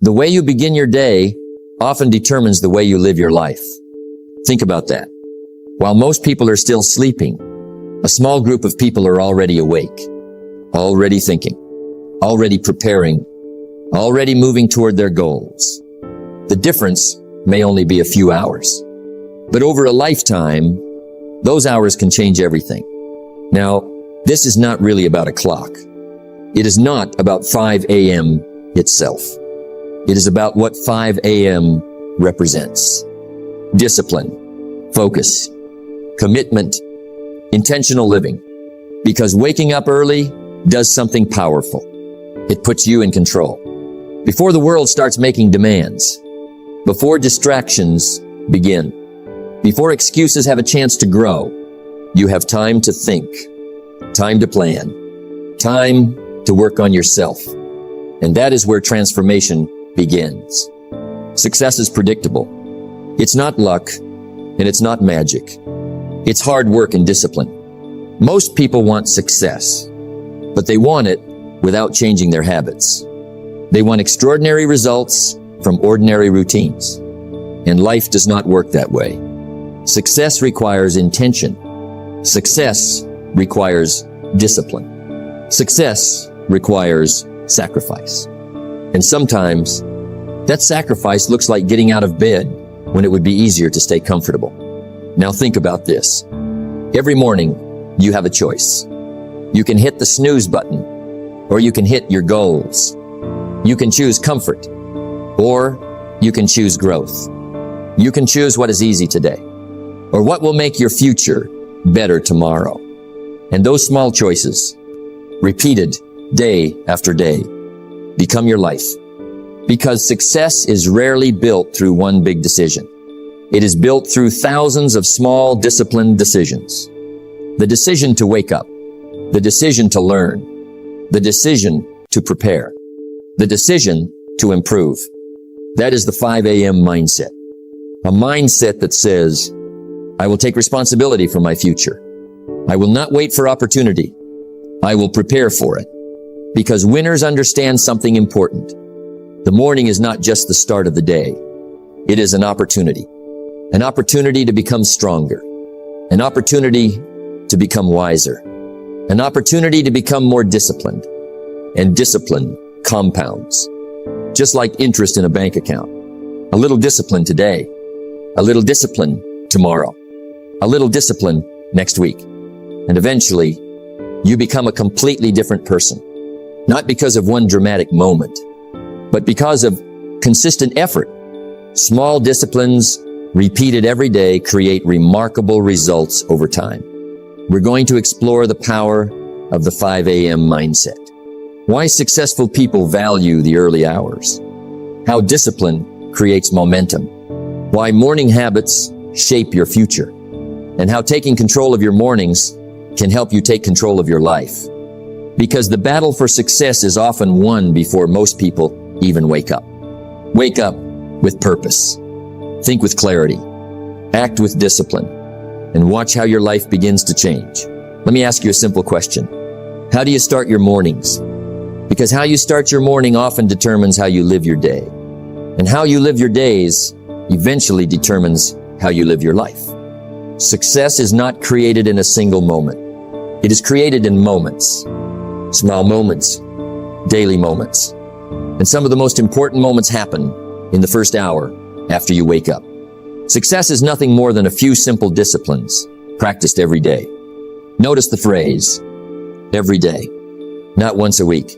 The way you begin your day often determines the way you live your life. Think about that. While most people are still sleeping, a small group of people are already awake, already thinking, already preparing, already moving toward their goals. The difference may only be a few hours, but over a lifetime, those hours can change everything. Now, this is not really about a clock. It is not about 5 a.m. itself. It is about what 5 a.m. represents. Discipline, focus, commitment, intentional living. Because waking up early does something powerful. It puts you in control. Before the world starts making demands, before distractions begin, before excuses have a chance to grow, you have time to think, time to plan, time to work on yourself. And that is where transformation begins. Success is predictable. It's not luck, and it's not magic. It's hard work and discipline. Most people want success, but they want it without changing their habits. They want extraordinary results from ordinary routines. And life does not work that way. Success requires intention. Success requires discipline. Success requires sacrifice. And sometimes that sacrifice looks like getting out of bed when it would be easier to stay comfortable. Now think about this. Every morning you have a choice. You can hit the snooze button, or you can hit your goals. You can choose comfort, or you can choose growth. You can choose what is easy today, or what will make your future better tomorrow. And those small choices, repeated day after day, become your life. Because success is rarely built through one big decision. It is built through thousands of small, disciplined decisions. The decision to wake up, the decision to learn, the decision to prepare, the decision to improve. That is the 5 a.m. mindset. A mindset that says, I will take responsibility for my future. I will not wait for opportunity. I will prepare for it. Because winners understand something important. The morning is not just the start of the day. It is an opportunity to become stronger, an opportunity to become wiser, an opportunity to become more disciplined. And discipline compounds, just like interest in a bank account. A little discipline today, a little discipline tomorrow, a little discipline next week. And eventually, you become a completely different person. Not because of one dramatic moment, but because of consistent effort. Small disciplines repeated every day create remarkable results over time. We're going to explore the power of the 5 a.m. mindset. Why successful people value the early hours. How discipline creates momentum. Why morning habits shape your future. And how taking control of your mornings can help you take control of your life. Because the battle for success is often won before most people even wake up. Wake up with purpose. Think with clarity. Act with discipline. And watch how your life begins to change. Let me ask you a simple question. How do you start your mornings? Because how you start your morning often determines how you live your day. And how you live your days eventually determines how you live your life. Success is not created in a single moment. It is created in moments. Small moments, daily moments. And some of the most important moments happen in the first hour after you wake up. Success is nothing more than a few simple disciplines practiced every day. Notice the phrase, every day, not once a week,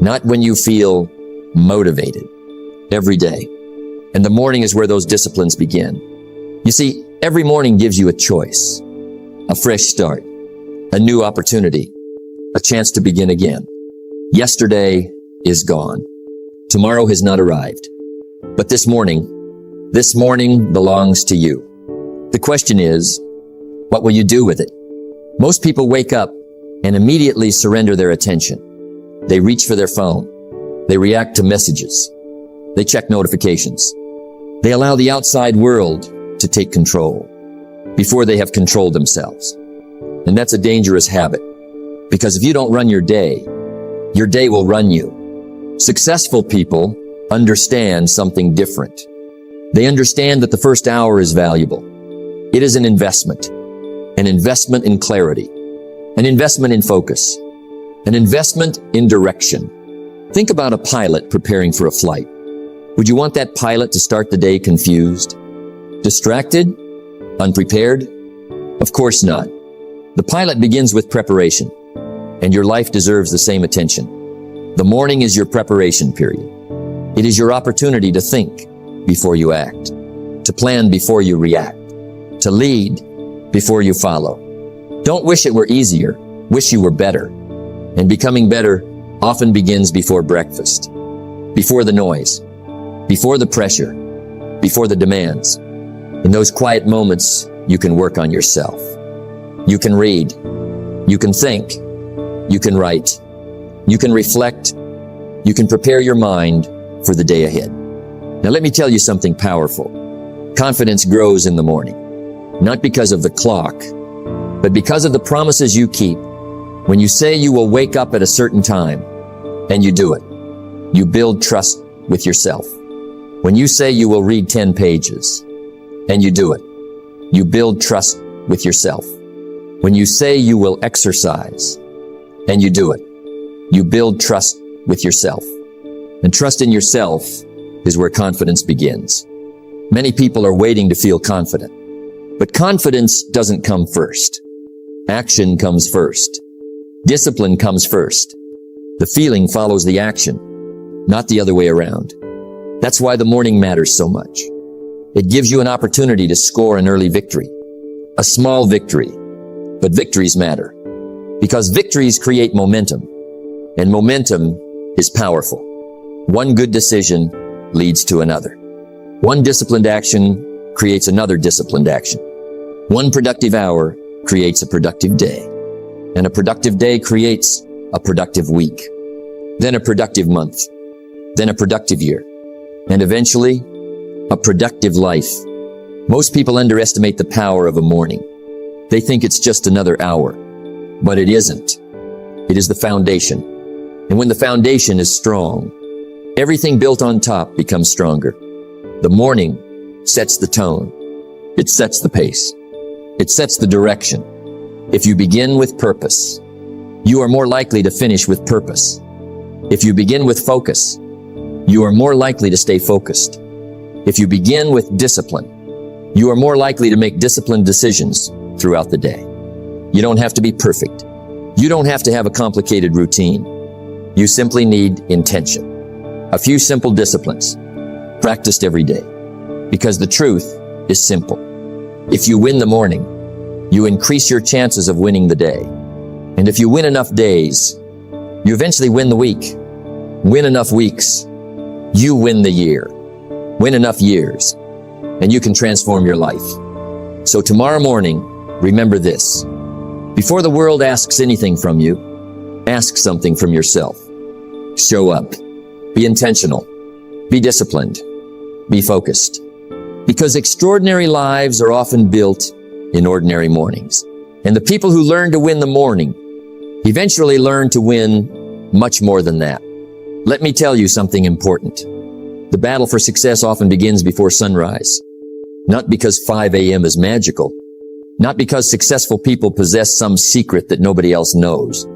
not when you feel motivated, every day. And the morning is where those disciplines begin. You see, every morning gives you a choice, a fresh start, a new opportunity, a chance to begin again. Yesterday is gone. Tomorrow has not arrived. But this morning belongs to you. The question is, what will you do with it? Most people wake up and immediately surrender their attention. They reach for their phone. They react to messages. They check notifications. They allow the outside world to take control before they have controlled themselves. And that's a dangerous habit. Because if you don't run your day will run you. Successful people understand something different. They understand that the first hour is valuable. It is an investment in clarity, an investment in focus, an investment in direction. Think about a pilot preparing for a flight. Would you want that pilot to start the day confused, distracted, unprepared? Of course not. The pilot begins with preparation, and your life deserves the same attention. The morning is your preparation period. It is your opportunity to think before you act, to plan before you react, to lead before you follow. Don't wish it were easier, wish you were better. And becoming better often begins before breakfast, before the noise, before the pressure, before the demands. In those quiet moments, you can work on yourself. You can read, you can think, you can write, you can reflect, you can prepare your mind for the day ahead. Now let me tell you something powerful. Confidence grows in the morning, not because of the clock, but because of the promises you keep. When you say you will wake up at a certain time, and you do it, you build trust with yourself. When you say you will read 10 pages, and you do it, you build trust with yourself. When you say you will exercise, and you do it, you build trust with yourself. And trust in yourself is where confidence begins. Many people are waiting to feel confident, but confidence doesn't come first. Action comes first. Discipline comes first. The feeling follows the action, not the other way around. That's why the morning matters so much. It gives you an opportunity to score an early victory, a small victory, but victories matter because victories create momentum, and momentum is powerful. One good decision leads to another. One disciplined action creates another disciplined action. One productive hour creates a productive day. And a productive day creates a productive week. Then a productive month. Then a productive year. And eventually, a productive life. Most people underestimate the power of a morning. They think it's just another hour. But it isn't. It is the foundation. And when the foundation is strong, everything built on top becomes stronger. The morning sets the tone. It sets the pace. It sets the direction. If you begin with purpose, you are more likely to finish with purpose. If you begin with focus, you are more likely to stay focused. If you begin with discipline, you are more likely to make disciplined decisions throughout the day. You don't have to be perfect. You don't have to have a complicated routine. You simply need intention. A few simple disciplines, practiced every day. Because the truth is simple. If you win the morning, you increase your chances of winning the day. And if you win enough days, you eventually win the week. Win enough weeks, you win the year. Win enough years, and you can transform your life. So tomorrow morning, remember this. Before the world asks anything from you, ask something from yourself. Show up. Be intentional. Be disciplined. Be focused. Because extraordinary lives are often built in ordinary mornings. And the people who learn to win the morning eventually learn to win much more than that. Let me tell you something important. The battle for success often begins before sunrise. Not because 5 a.m. is magical. Not because successful people possess some secret that nobody else knows.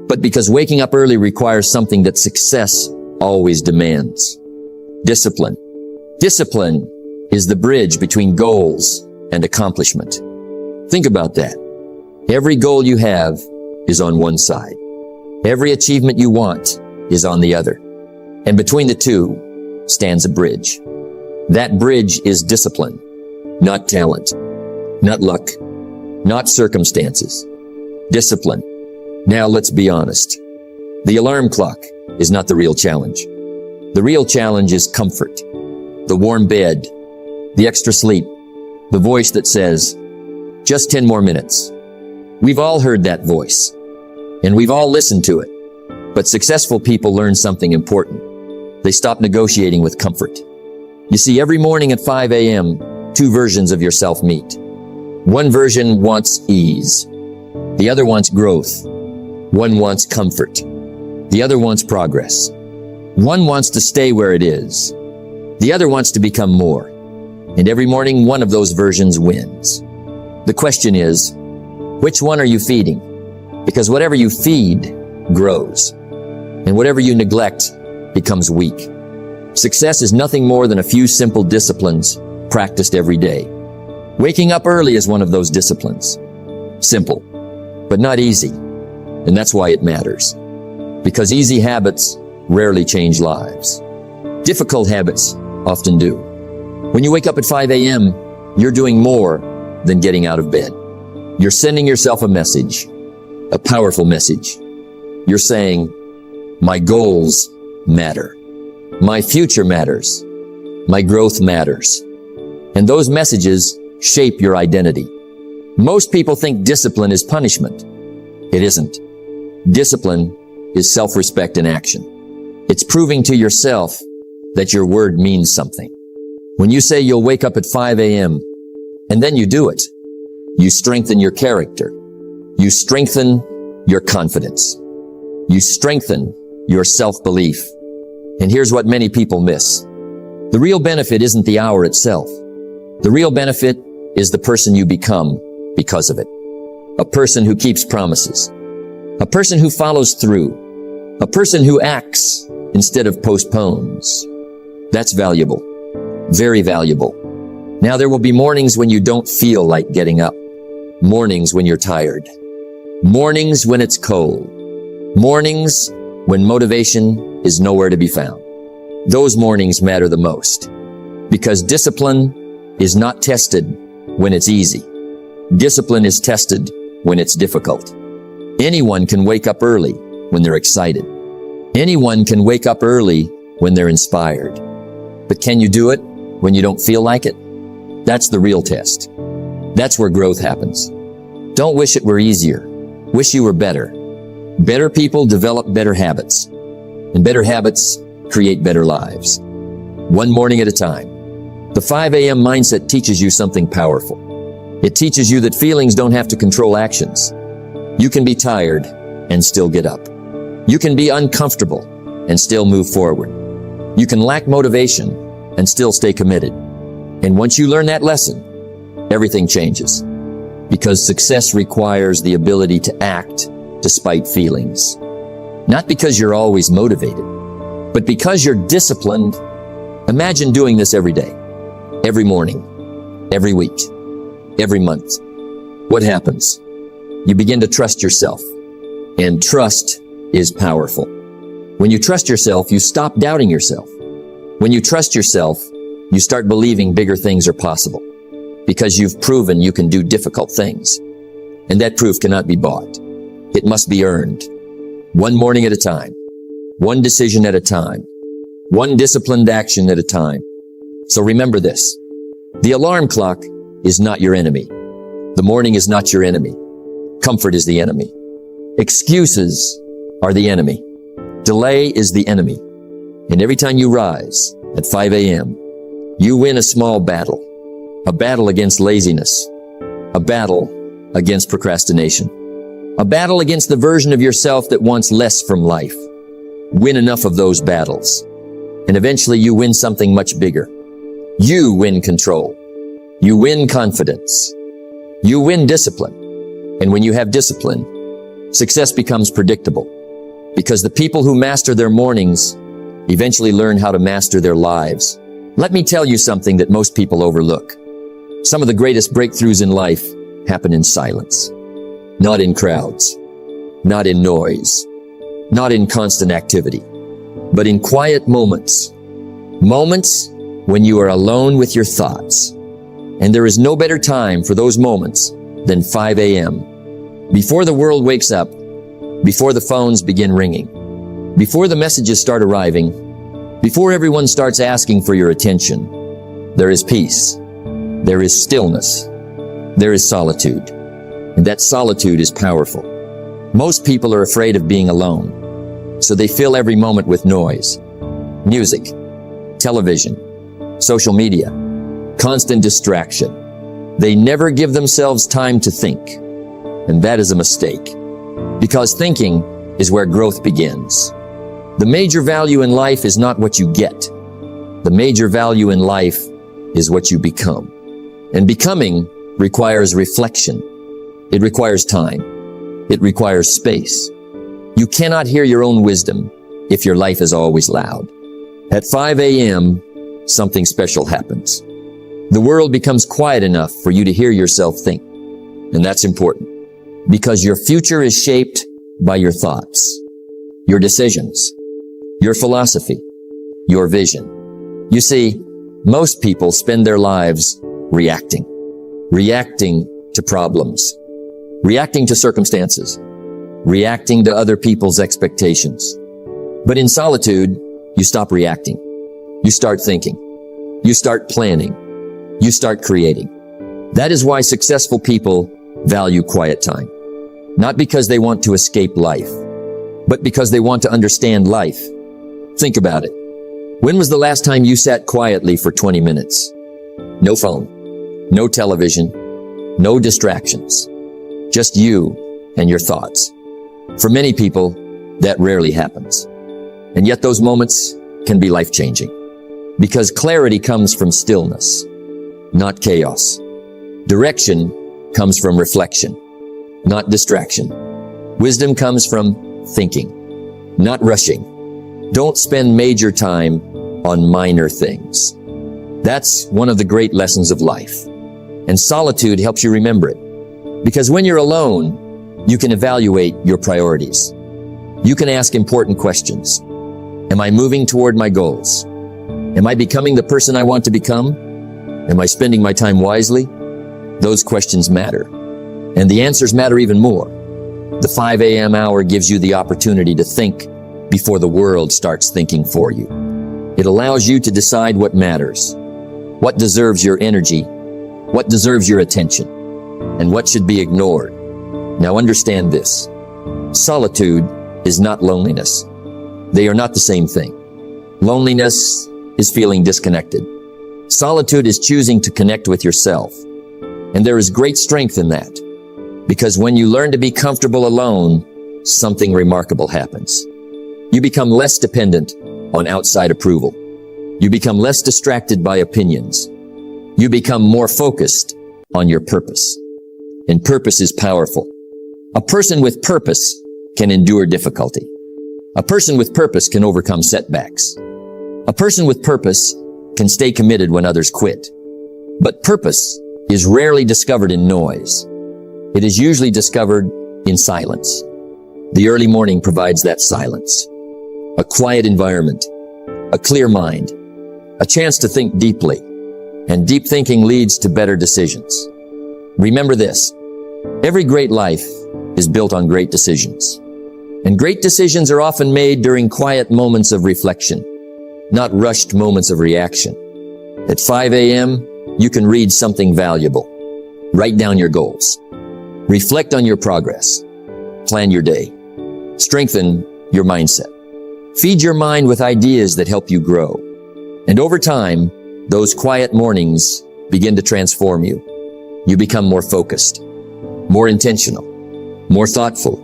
But because waking up early requires something that success always demands. Discipline. Discipline is the bridge between goals and accomplishment. Think about that. Every goal you have is on one side. Every achievement you want is on the other. And between the two stands a bridge. That bridge is discipline, not talent, not luck, not circumstances. Discipline. Now let's be honest. The alarm clock is not the real challenge. The real challenge is comfort, the warm bed, the extra sleep, the voice that says, just 10 more minutes. We've all heard that voice, and we've all listened to it. But successful people learn something important. They stop negotiating with comfort. You see, every morning at 5 a.m., two versions of yourself meet. One version wants ease. The other wants growth. One wants comfort. The other wants progress. One wants to stay where it is. The other wants to become more. And every morning, one of those versions wins. The question is, which one are you feeding? Because whatever you feed grows. And whatever you neglect becomes weak. Success is nothing more than a few simple disciplines practiced every day. Waking up early is one of those disciplines. Simple, but not easy. And that's why it matters. Because easy habits rarely change lives. Difficult habits often do. When you wake up at 5 a.m., you're doing more than getting out of bed. You're sending yourself a message, a powerful message. You're saying, my goals matter. My future matters. My growth matters. And those messages shape your identity. Most people think discipline is punishment. It isn't. Discipline is self-respect in action. It's proving to yourself that your word means something. When you say you'll wake up at 5 a.m. and then you do it, you strengthen your character. You strengthen your confidence. You strengthen your self-belief. And here's what many people miss. The real benefit isn't the hour itself. The real benefit is the person you become because of it. A person who keeps promises. A person who follows through. A person who acts instead of postpones. That's valuable. Very valuable. Now there will be mornings when you don't feel like getting up. Mornings when you're tired. Mornings when it's cold. Mornings when motivation is nowhere to be found. Those mornings matter the most. Because discipline is not tested when it's easy. Discipline is tested when it's difficult. Anyone can wake up early when they're excited. Anyone can wake up early when they're inspired. But can you do it when you don't feel like it? That's the real test. That's where growth happens. Don't wish it were easier. Wish you were better. Better people develop better habits. And better habits create better lives. One morning at a time. The 5 a.m. mindset teaches you something powerful. It teaches you that feelings don't have to control actions. You can be tired and still get up. You can be uncomfortable and still move forward. You can lack motivation and still stay committed. And once you learn that lesson, everything changes. Because success requires the ability to act despite feelings. Not because you're always motivated, but because you're disciplined. Imagine doing this every day, every morning, every week, every month. What happens? You begin to trust yourself, and trust is powerful. When you trust yourself, you stop doubting yourself. When you trust yourself, you start believing bigger things are possible because you've proven you can do difficult things. And that proof cannot be bought. It must be earned. One morning at a time, one decision at a time, one disciplined action at a time. So remember this. The alarm clock is not your enemy. The morning is not your enemy. Comfort is the enemy. Excuses are the enemy. Delay is the enemy. And every time you rise at 5 a.m., you win a small battle. A battle against laziness. A battle against procrastination. A battle against the version of yourself that wants less from life. Win enough of those battles, and eventually you win something much bigger. You win control. You win confidence. You win discipline. And when you have discipline, success becomes predictable. Because the people who master their mornings eventually learn how to master their lives. Let me tell you something that most people overlook. Some of the greatest breakthroughs in life happen in silence. Not in crowds. Not in noise. Not in constant activity. But in quiet moments. Moments when you are alone with your thoughts. And there is no better time for those moments than 5 a.m. Before the world wakes up, before the phones begin ringing, before the messages start arriving, before everyone starts asking for your attention, there is peace, there is stillness, there is solitude, and that solitude is powerful. Most people are afraid of being alone, so they fill every moment with noise, music, television, social media, constant distraction. They never give themselves time to think, and that is a mistake. Because thinking is where growth begins. The major value in life is not what you get. The major value in life is what you become. And becoming requires reflection. It requires time. It requires space. You cannot hear your own wisdom if your life is always loud. At 5 a.m., something special happens. The world becomes quiet enough for you to hear yourself think. And that's important because your future is shaped by your thoughts, your decisions, your philosophy, your vision. You see, most people spend their lives reacting to problems, reacting to circumstances, reacting to other people's expectations. But in solitude, you stop reacting. You start thinking. You start planning. You start creating. That is why successful people value quiet time. Not because they want to escape life, but because they want to understand life. Think about it. When was the last time you sat quietly for 20 minutes? No phone, no television, no distractions. Just you and your thoughts. For many people, that rarely happens. And yet those moments can be life-changing. Because clarity comes from stillness, not chaos. Direction comes from reflection, not distraction. Wisdom comes from thinking, not rushing. Don't spend major time on minor things. That's one of the great lessons of life. And solitude helps you remember it. Because when you're alone, you can evaluate your priorities. You can ask important questions. Am I moving toward my goals? Am I becoming the person I want to become? Am I spending my time wisely? Those questions matter. And the answers matter even more. The 5 a.m. hour gives you the opportunity to think before the world starts thinking for you. It allows you to decide what matters, what deserves your energy, what deserves your attention, and what should be ignored. Now understand this. Solitude is not loneliness. They are not the same thing. Loneliness is feeling disconnected. Solitude is choosing to connect with yourself. And there is great strength in that. Because when you learn to be comfortable alone, something remarkable happens. You become less dependent on outside approval. You become less distracted by opinions. You become more focused on your purpose. And purpose is powerful. A person with purpose can endure difficulty. A person with purpose can overcome setbacks. A person with purpose can stay committed when others quit. But purpose is rarely discovered in noise. It is usually discovered in silence. The early morning provides that silence. A quiet environment, a clear mind, a chance to think deeply, and deep thinking leads to better decisions. Remember this, every great life is built on great decisions. And great decisions are often made during quiet moments of reflection, not rushed moments of reaction. At 5 a.m., you can read something valuable. Write down your goals. Reflect on your progress. Plan your day. Strengthen your mindset. Feed your mind with ideas that help you grow. And over time, those quiet mornings begin to transform you. You become more focused, more intentional, more thoughtful,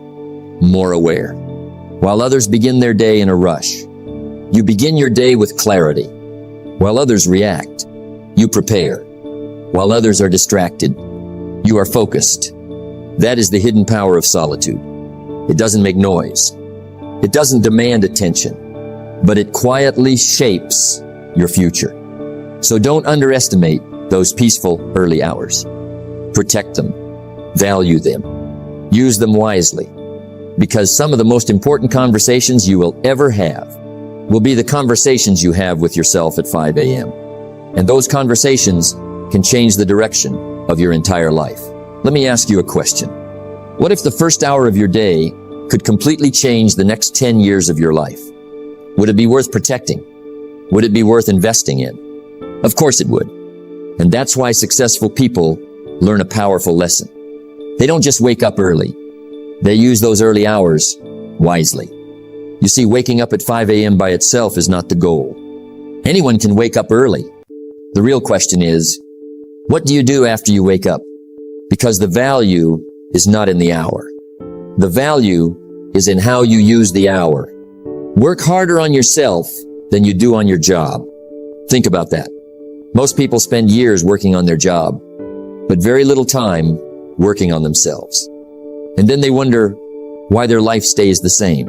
more aware. While others begin their day in a rush, you begin your day with clarity. While others react, you prepare. While others are distracted, you are focused. That is the hidden power of solitude. It doesn't make noise. It doesn't demand attention, but it quietly shapes your future. So don't underestimate those peaceful early hours. Protect them. Value them. Use them wisely. Because some of the most important conversations you will ever have will be the conversations you have with yourself at 5 a.m. And those conversations can change the direction of your entire life. Let me ask you a question. What if the first hour of your day could completely change the next 10 years of your life? Would it be worth protecting? Would it be worth investing in? Of course it would. And that's why successful people learn a powerful lesson. They don't just wake up early. They use those early hours wisely. You see, waking up at 5 a.m. by itself is not the goal. Anyone can wake up early. The real question is, what do you do after you wake up? Because the value is not in the hour. The value is in how you use the hour. Work harder on yourself than you do on your job. Think about that. Most people spend years working on their job, but very little time working on themselves. And then they wonder why their life stays the same.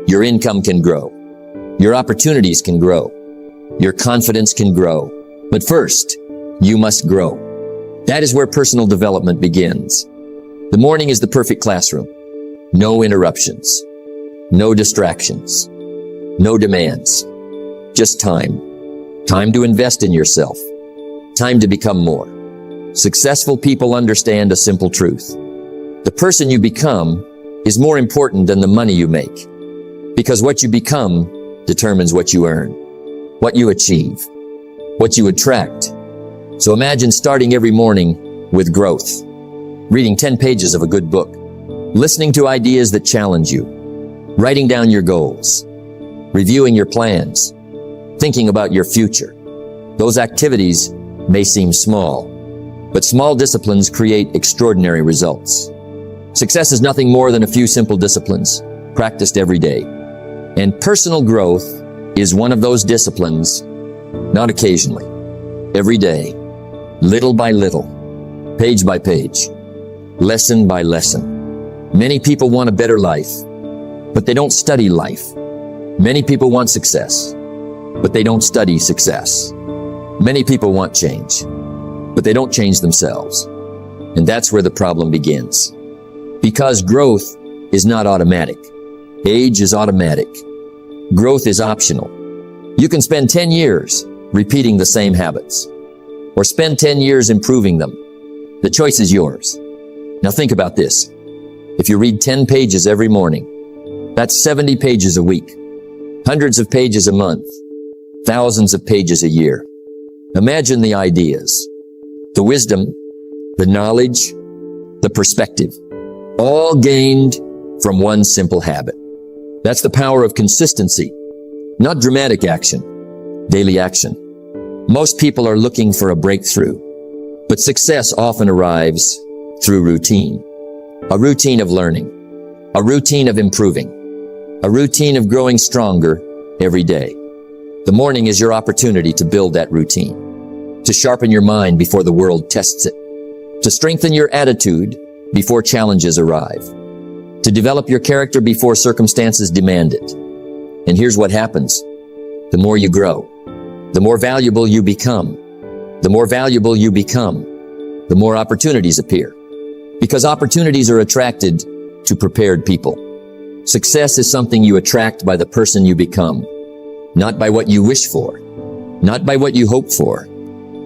Your income can grow. Your opportunities can grow. Your confidence can grow. But first, you must grow. That is where personal development begins. The morning is the perfect classroom. No interruptions. No distractions. No demands. Just time. Time to invest in yourself. Time to become more. Successful people understand a simple truth. The person you become is more important than the money you make, because what you become determines what you earn, what you achieve, what you attract. So imagine starting every morning with growth, reading 10 pages of a good book, listening to ideas that challenge you, writing down your goals, reviewing your plans, thinking about your future. Those activities may seem small, but small disciplines create extraordinary results. Success is nothing more than a few simple disciplines practiced every day. And personal growth is one of those disciplines, not occasionally, every day, little by little, page by page, lesson by lesson. Many people want a better life, but they don't study life. Many people want success, but they don't study success. Many people want change, but they don't change themselves. And that's where the problem begins. Because growth is not automatic. Age is automatic. Growth is optional. You can spend 10 years repeating the same habits, or spend 10 years improving them. The choice is yours. Now think about this. If you read 10 pages every morning, that's 70 pages a week, hundreds of pages a month, thousands of pages a year. Imagine the ideas, the wisdom, the knowledge, the perspective, all gained from one simple habit. That's the power of consistency, not dramatic action, daily action. Most people are looking for a breakthrough, but success often arrives through routine. A routine of learning, a routine of improving, a routine of growing stronger every day. The morning is your opportunity to build that routine, to sharpen your mind before the world tests it, to strengthen your attitude before challenges arrive, to develop your character before circumstances demand it. And here's what happens. The more you grow, the more valuable you become. The more valuable you become, the more opportunities appear. Because opportunities are attracted to prepared people. Success is something you attract by the person you become, not by what you wish for, not by what you hope for,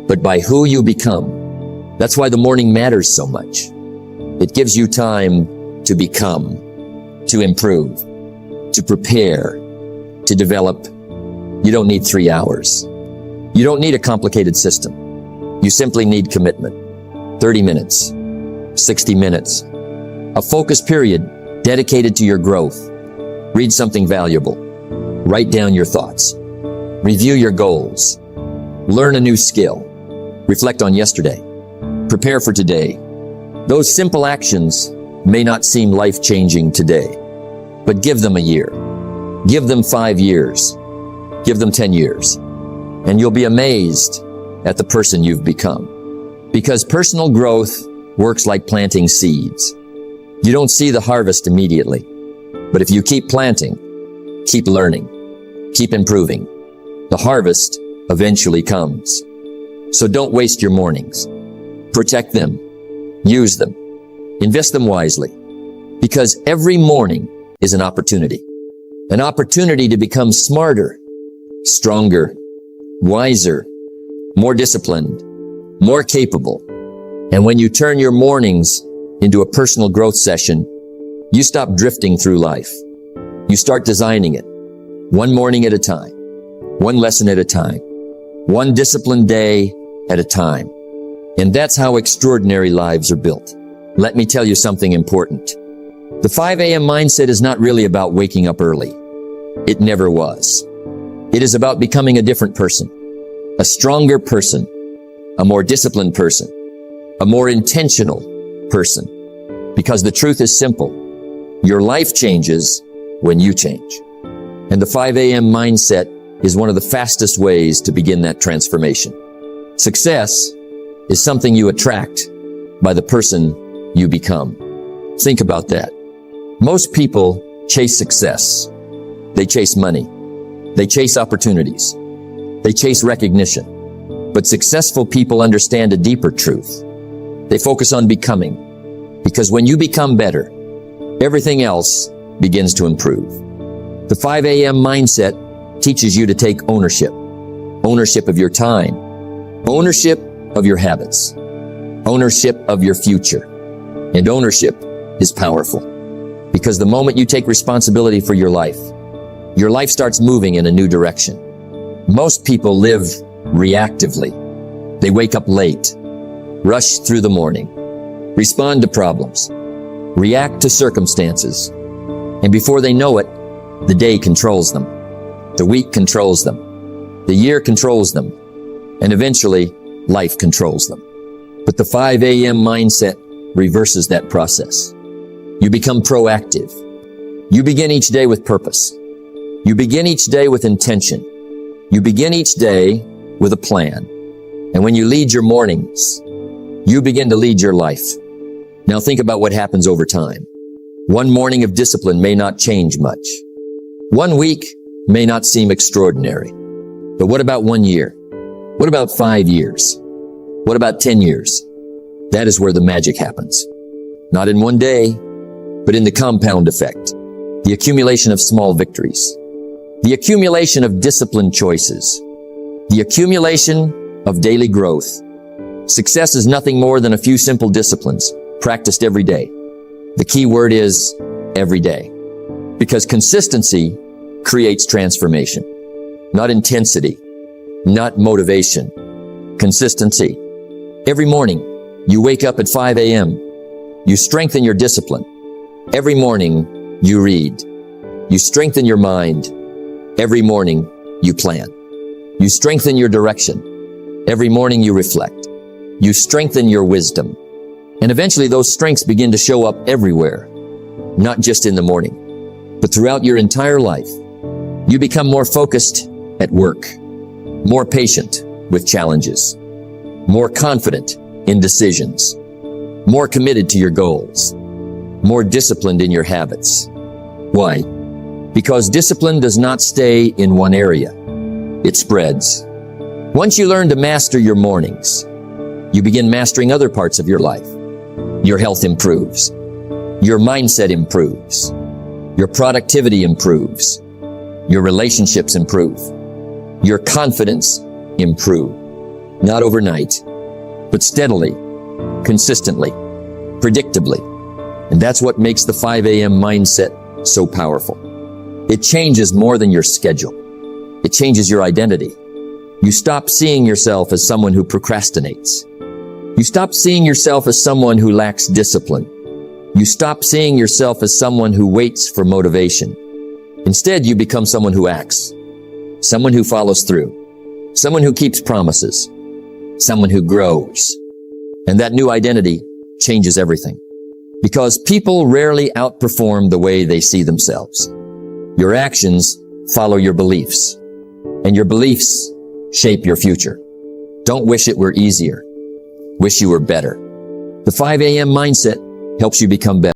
but by who you become. That's why the morning matters so much. It gives you time to become, to improve, to prepare, to develop. You don't need 3 hours. You don't need a complicated system. You simply need commitment. 30 minutes, 60 minutes, a focused period dedicated to your growth. Read something valuable. Write down your thoughts. Review your goals. Learn a new skill. Reflect on yesterday. Prepare for today. Those simple actions may not seem life-changing today, but give them a year. Give them 5 years. Give them 10 years. And you'll be amazed at the person you've become. Because personal growth works like planting seeds. You don't see the harvest immediately, but if you keep planting, keep learning, keep improving, the harvest eventually comes. So don't waste your mornings. Protect them. Use them. Invest them wisely. Because every morning is an opportunity to become smarter, stronger, wiser, more disciplined, more capable. And when you turn your mornings into a personal growth session, you stop drifting through life. You start designing it, one morning at a time, one lesson at a time, one disciplined day at a time. And that's how extraordinary lives are built. Let me tell you something important. The 5 a.m. mindset is not really about waking up early. It never was. It is about becoming a different person, a stronger person, a more disciplined person, a more intentional person. Because the truth is simple. Your life changes when you change. And the 5 a.m. mindset is one of the fastest ways to begin that transformation. Success is something you attract by the person you become. Think about that. Most people chase success. They chase money. They chase opportunities. They chase recognition. But successful people understand a deeper truth. They focus on becoming. Because when you become better, everything else begins to improve. The 5 a.m. mindset teaches you to take ownership. Ownership of your time. Ownership of your habits. Ownership of your future. And ownership is powerful. Because the moment you take responsibility for your life starts moving in a new direction. Most people live reactively. They wake up late, rush through the morning, respond to problems, react to circumstances, and before they know it, the day controls them, the week controls them, the year controls them, and eventually life controls them. But the 5 a.m. mindset reverses that process. You become proactive. You begin each day with purpose. You begin each day with intention. You begin each day with a plan. And when you lead your mornings, you begin to lead your life. Now think about what happens over time. One morning of discipline may not change much. 1 week may not seem extraordinary. But what about 1 year? What about 5 years? What about 10 years? That is where the magic happens. Not in one day, but in the compound effect. The accumulation of small victories. The accumulation of disciplined choices. The accumulation of daily growth. Success is nothing more than a few simple disciplines practiced every day. The key word is every day. Because consistency creates transformation. Not intensity. Not motivation. Consistency. Every morning, you wake up at 5 a.m. You strengthen your discipline. Every morning, you read. You strengthen your mind. Every morning, you plan. You strengthen your direction. Every morning, you reflect. You strengthen your wisdom. And eventually, those strengths begin to show up everywhere, not just in the morning, but throughout your entire life. You become more focused at work, more patient with challenges, more confident in decisions, more committed to your goals, more disciplined in your habits. Why? Because discipline does not stay in one area. It spreads. Once you learn to master your mornings, you begin mastering other parts of your life. Your health improves. Your mindset improves. Your productivity improves. Your relationships improve. Your confidence improves. Not overnight, but steadily, consistently, predictably. And that's what makes the 5 a.m. mindset so powerful. It changes more than your schedule. It changes your identity. You stop seeing yourself as someone who procrastinates. You stop seeing yourself as someone who lacks discipline. You stop seeing yourself as someone who waits for motivation. Instead, you become someone who acts, someone who follows through, someone who keeps promises, someone who grows. And that new identity changes everything. Because people rarely outperform the way they see themselves. Your actions follow your beliefs, and your beliefs shape your future. Don't wish it were easier. Wish you were better. The 5 a.m. mindset helps you become better.